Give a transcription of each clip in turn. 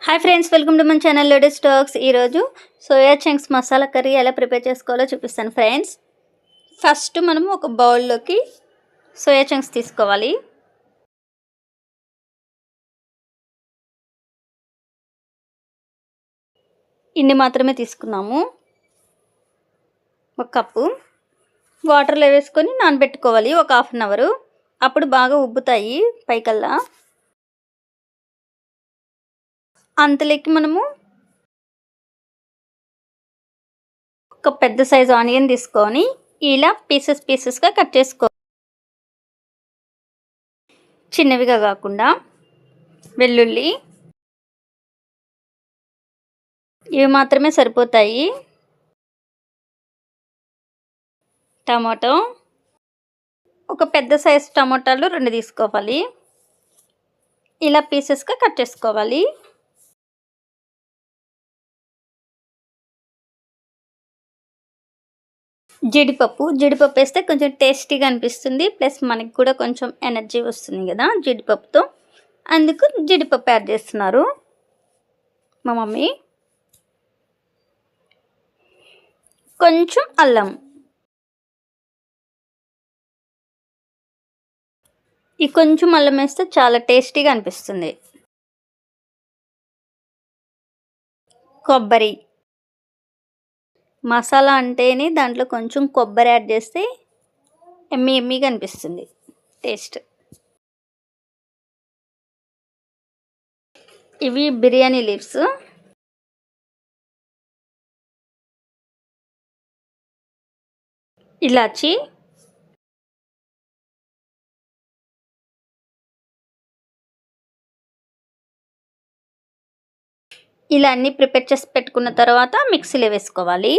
Hi friends, welcome to మన channel latest talks. ఈరోజు soya chunks masala curry ఎలా prepare చేసుకోవాలో చూపిస్తాను ఫ్రెండ్స్. ఫస్ట్ మనము ఒక బౌల్లోకి సోయా చంక్స్ తీసుకోవాలి. ఇన్ని మాత్రమే తీసుకున్నాము. ఒక కప్పు వాటర్లో వేసుకొని నానబెట్టుకోవాలి ఒక హాఫ్ అన్ అవర్. అప్పుడు బాగా ఉబ్బుతాయి పైకల్లా. అంతలోకి మనము ఒక పెద్ద సైజు ఆనియన్ తీసుకొని ఇలా పీసెస్గా కట్ చేసుకోవాలి. చిన్నవిగా కాకుండా. వెల్లుల్లి ఇవి మాత్రమే సరిపోతాయి. టమాటో ఒక పెద్ద సైజు టమాటాలు 2 తీసుకోవాలి. ఇలా పీసెస్గా కట్ చేసుకోవాలి. జీడిపప్పు వేస్తే కొంచెం టేస్టీగా అనిపిస్తుంది, ప్లస్ మనకి కూడా కొంచెం ఎనర్జీ వస్తుంది కదా జీడిపప్పుతో. అందుకు జీడిపప్పు యాడ్ చేస్తున్నారు మా మమ్మీ. కొంచెం అల్లం. ఈ కొంచెం అల్లం వేస్తే చాలా టేస్టీగా అనిపిస్తుంది. కొబ్బరి. మసాలా అంటేనే దాంట్లో కొంచెం కొబ్బరి యాడ్ చేస్తే ఎమ్మీగా అనిపిస్తుంది టేస్ట్. ఇవి బిర్యానీ లీవ్స్. ఇలాచి. ఇలా అన్నీ ప్రిపేర్ చేసి పెట్టుకున్న తర్వాత మిక్సీలో వేసుకోవాలి.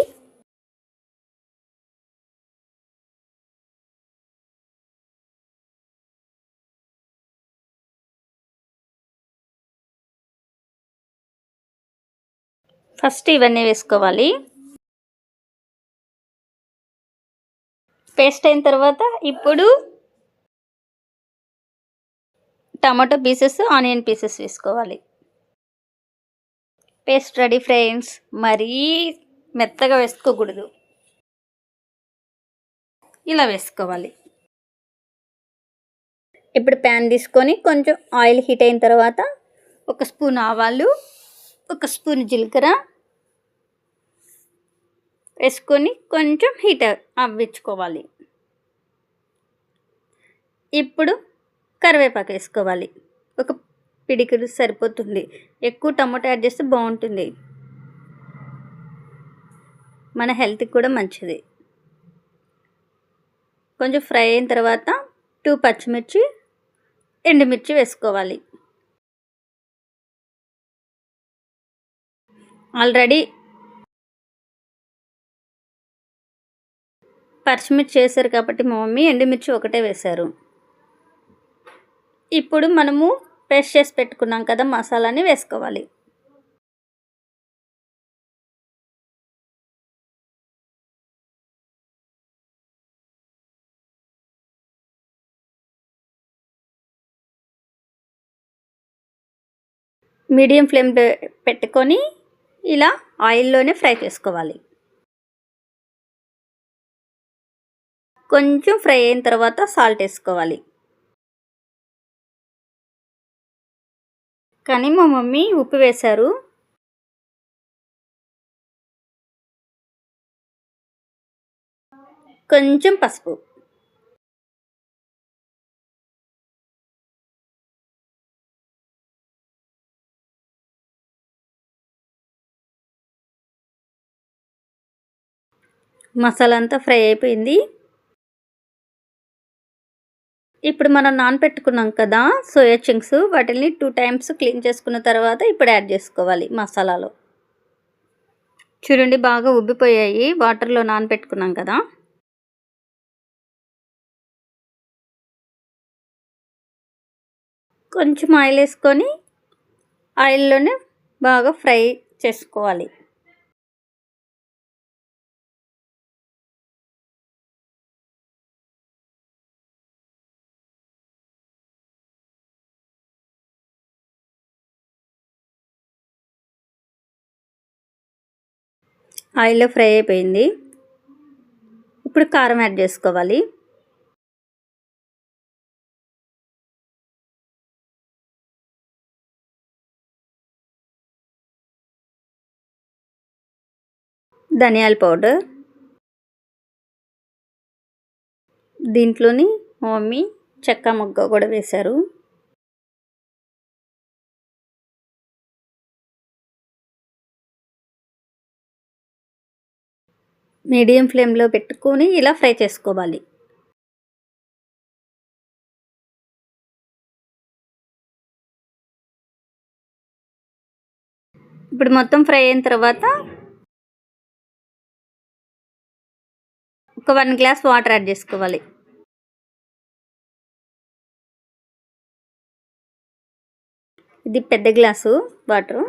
ఫస్ట్ ఇవన్నీ వేసుకోవాలి. పేస్ట్ అయిన తర్వాత ఇప్పుడు టమాటో పీసెస్, ఆనియన్ పీసెస్ వేసుకోవాలి. Paste ready friends. మరీ మెత్తగా వేసుకోకూడదు, ఇలా వేసుకోవాలి. ఇప్పుడు ప్యాన్ తీసుకొని కొంచెం ఆయిల్ హీట్ అయిన తర్వాత 1 స్పూన్ ఆవాలు, 1 స్పూన్ జీలకర్ర వేసుకొని కొంచెం హీట్ అవ్వించుకోవాలి. ఇప్పుడు కరివేపాకు వేసుకోవాలి. ఒక పిడికిడు సరిపోతుంది, ఎక్కువ టమాటో యాడ్ చేస్తే బాగుంటుంది, మన హెల్త్కి కూడా మంచిది. కొంచెం ఫ్రై అయిన తర్వాత 2 పచ్చిమిర్చి, ఎండుమిర్చి వేసుకోవాలి. ఆల్రెడీ పచ్చిమిర్చి వేసారు కాబట్టి మా మమ్మీ ఎండుమిర్చి ఒకటే వేశారు. ఇప్పుడు మనము పేస్ట్ చేసి పెట్టుకున్నాం కదా మసాలాని వేసుకోవాలి. మీడియం ఫ్లేమ్ పెట్టుకొని ఇలా ఆయిల్లోనే ఫ్రై చేసుకోవాలి. కొంచెం ఫ్రై అయిన తర్వాత సాల్ట్ వేసుకోవాలి. కానీ మా మమ్మీ ఉప్పు వేశారు. కొంచెం పసుపు. మసాలా అంతా ఫ్రై అయిపోయింది. ఇప్పుడు మనం నానబెట్టుకున్నాం కదా సోయా చంక్స్, వాటిని 2 టైమ్స్ క్లీన్ చేసుకున్న తర్వాత ఇప్పుడు యాడ్ చేసుకోవాలి మసాలాలో. చూడండి బాగా ఉబ్బిపోయాయి, వాటర్లో నానబెట్టుకున్నాం కదా. కొంచెం ఆయిల్ వేసుకొని ఆయిల్లోనే బాగా ఫ్రై చేసుకోవాలి. ఆయిల్లో ఫ్రై అయిపోయింది. ఇప్పుడు కారం యాడ్ చేసుకోవాలి. ధనియాల పౌడర్, దీంట్లోని మమ్మీ చెక్క మొగ్గ కూడా వేశారు. మీడియం ఫ్లేమ్లో పెట్టుకొని ఇలా ఫ్రై చేసుకోవాలి. ఇప్పుడు మొత్తం ఫ్రై అయిన తర్వాత ఒక 1 గ్లాస్ వాటర్ యాడ్ చేసుకోవాలి. ఇది పెద్ద గ్లాసు వాటరు.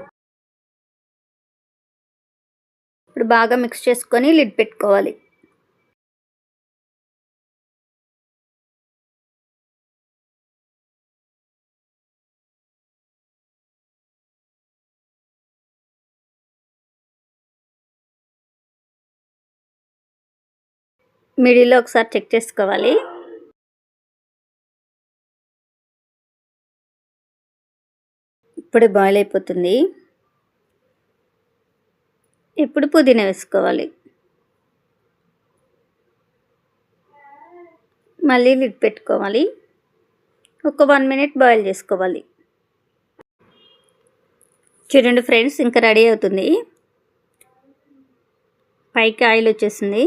ఇప్పుడు బాగా మిక్స్ చేసుకొని లిడ్ పెట్టుకోవాలి. మిడిల్లో ఒకసారి చెక్ చేసుకోవాలి. ఇప్పుడు బాయిల్ అయిపోతుంది. ఇప్పుడు పుదీనా వేసుకోవాలి. మళ్ళీ లిడ్ పెట్టుకోవాలి. ఒక 1 మినిట్ బాయిల్ చేసుకోవాలి. చూడండి ఫ్రెండ్స్, ఇంకా రెడీ అవుతుంది. పైకి ఆయిల్ వచ్చేసింది.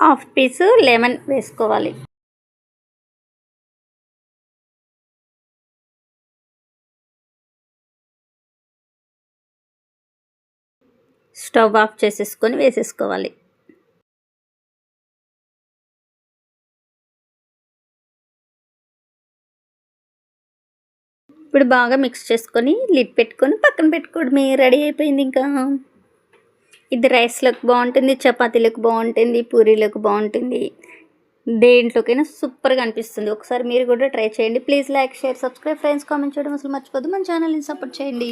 హాఫ్ పీసు లెమన్ వేసుకోవాలి. స్టవ్ ఆఫ్ చేసేసుకొని వేసేసుకోవాలి. ఇప్పుడు బాగా మిక్స్ చేసుకొని లిడ్ పెట్టుకొని పక్కన పెట్టుకోవడమే. రెడీ అయిపోయింది. ఇంకా ఇది రైస్లోకి బాగుంటుంది, చపాతీలకు బాగుంటుంది, పూరీలకు బాగుంటుంది, దేంట్లోకైనా సూపర్గా అనిపిస్తుంది. ఒకసారి మీరు కూడా ట్రై చేయండి. Please like, share, subscribe friends. Comment చేయడం అసలు మర్చిపోద్దు. మన ఛానల్ని సపోర్ట్ చేయండి.